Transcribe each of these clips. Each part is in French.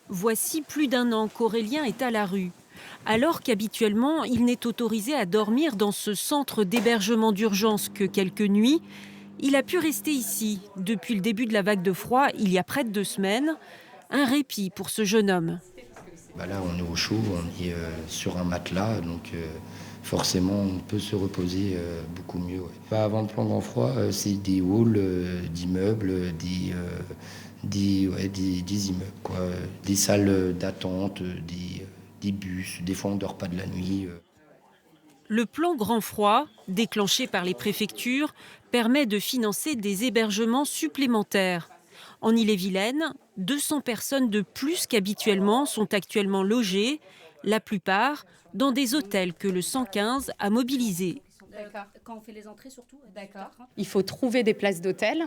Voici plus d'un an qu'Aurélien est à la rue. Alors qu'habituellement, il n'est autorisé à dormir dans ce centre d'hébergement d'urgence que quelques nuits, il a pu rester ici depuis le début de la vague de froid, il y a près de 2 semaines. Un répit pour ce jeune homme. Là, on est au chaud, on est sur un matelas, donc forcément, on peut se reposer beaucoup mieux. Ouais. Avant le plan grand froid, c'est des halls d'immeubles, des immeubles, quoi. Des salles d'attente, des bus, des fois on ne dort pas de la nuit. Le plan grand froid, déclenché par les préfectures, permet de financer des hébergements supplémentaires. En Ille-et-Vilaine, 200 personnes de plus qu'habituellement sont actuellement logées, la plupart dans des hôtels que le 115 a mobilisés. Quand on fait les entrées surtout. D'accord. Il faut trouver des places d'hôtel,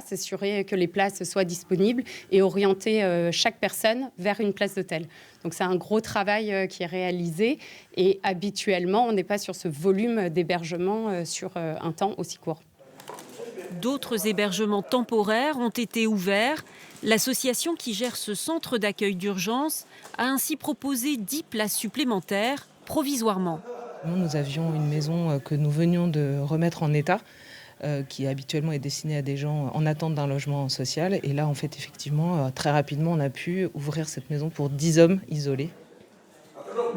s'assurer que les places soient disponibles et orienter chaque personne vers une place d'hôtel. Donc c'est un gros travail qui est réalisé et habituellement on n'est pas sur ce volume d'hébergement sur un temps aussi court. D'autres hébergements temporaires ont été ouverts. L'association qui gère ce centre d'accueil d'urgence a ainsi proposé 10 places supplémentaires provisoirement. Nous avions une maison que nous venions de remettre en état, qui habituellement est destinée à des gens en attente d'un logement social. Et là, en fait, effectivement, très rapidement, on a pu ouvrir cette maison pour 10 hommes isolés.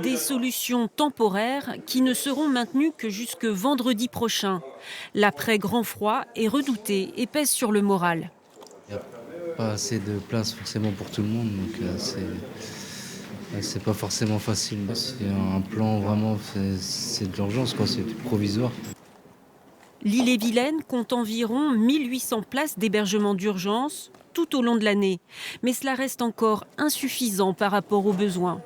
Des solutions temporaires qui ne seront maintenues que jusque vendredi prochain. L'après grand froid est redouté et pèse sur le moral. Il n'y a pas assez de place forcément pour tout le monde, donc c'est pas forcément facile. C'est un plan vraiment, c'est de l'urgence, quoi, c'est provisoire. L'Ille-et-Vilaine compte environ 1800 places d'hébergement d'urgence tout au long de l'année. Mais cela reste encore insuffisant par rapport aux besoins.